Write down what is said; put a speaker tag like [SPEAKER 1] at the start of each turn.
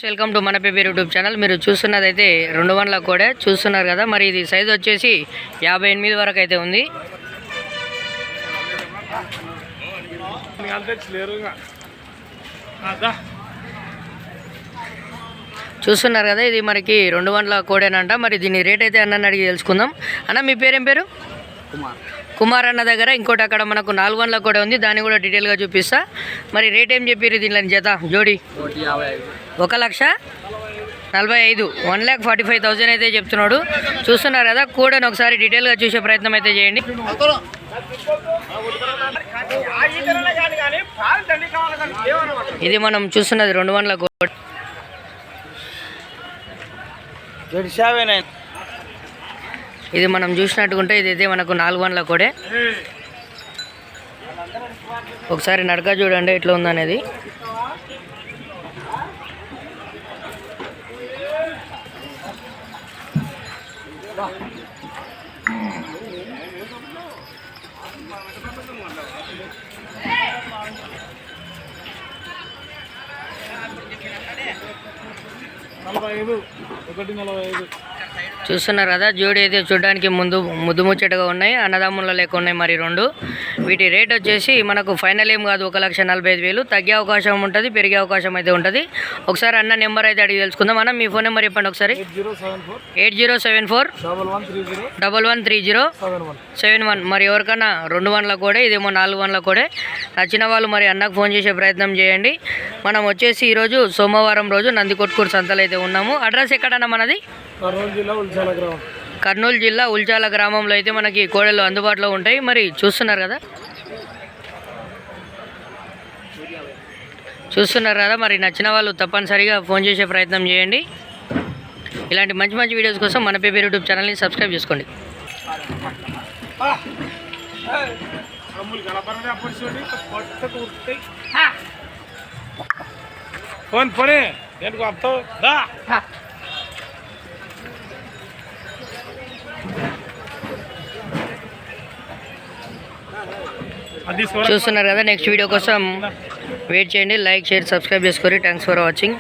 [SPEAKER 1] Welcome to మన paper YouTube channel. మీరు చూస్తున్నదైతే 200 కోడే చూస్తున్నారు కదా. మరి ఇది సైజ్ వచ్చేసి 58 వరకు అయితే ఉంది. చూస్తున్నారు కదా, ఇది మనకి 200 కోడేనంట. మరి దీని రేట్ అయితే అన్న అడిగి తెలుసుకుందాం. అన్న మీ పేరేం పేరు? కుమార్ అన్న దగ్గర ఇంకోటి అక్కడ మనకు 400 కూడా ఉంది, దాన్ని కూడా డీటెయిల్గా చూపిస్తా. మరి రేట్ ఏం చెప్పారు దీనిలో జత జోడి? 1,45,000 1,45,000 అయితే చెప్తున్నాడు. చూస్తున్నారు కదా, కూడని ఒకసారి డీటెయిల్గా చూసే ప్రయత్నం అయితే చేయండి. ఇది మనం చూస్తున్నది 200 కోడ. ఇది మనం చూసినట్టుకుంటే ఇదైతే మనకు 400 కోడే. ఒకసారి నడక చూడండి ఎట్లా ఉందనేది. చూస్తున్నారు కదా, జోడి అయితే చూడడానికి ముద్దు ముచ్చటగా ఉన్నాయి, అన్నదమ్ముల లెక్క ఉన్నాయి. మరి రెండు వీటి రేట్ వచ్చేసి మనకు ఫైనల్ ఏం కాదు, 1,45,000. తగ్గే అవకాశం ఉంటుంది, పెరిగే అవకాశం అయితే ఉంటుంది. ఒకసారి అన్న నెంబర్ అయితే అడిగి తెలుసుకుందాం. అన్న మీ ఫోన్ నెంబర్ చెప్పండి ఒకసారి. 8074113071. మరి ఎవరికన్నా 200 కోడే, ఇదేమో 400 కోడే. నచ్చిన వాళ్ళు మరి అన్నకు ఫోన్ చేసే ప్రయత్నం చేయండి. మనం వచ్చేసి ఈరోజు సోమవారం రోజు నందికొట్కూరు సంతలో అయితే ఉన్నాము. అడ్రస్ ఎక్కడన్నా మనది? కర్నూలు జిల్లా ఉల్చాల గ్రామంలో అయితే మనకి కోడలు అందుబాటులో ఉంటాయి. మరి చూస్తున్నారు కదా, మరి నచ్చిన వాళ్ళు తప్పనిసరిగా ఫోన్ చేసే ప్రయత్నం చేయండి. ఇలాంటి మంచి మంచి వీడియోస్ కోసం మన పేపర్ యూట్యూబ్ ఛానల్ని సబ్స్క్రైబ్ చేసుకోండి. చూస్తున్నారు కదా, నెక్స్ట్ వీడియో కోసం వెయిట్ చేయండి. లైక్ షేర్ సబ్స్క్రైబ్ చేసుకోండి. Thanks for watching.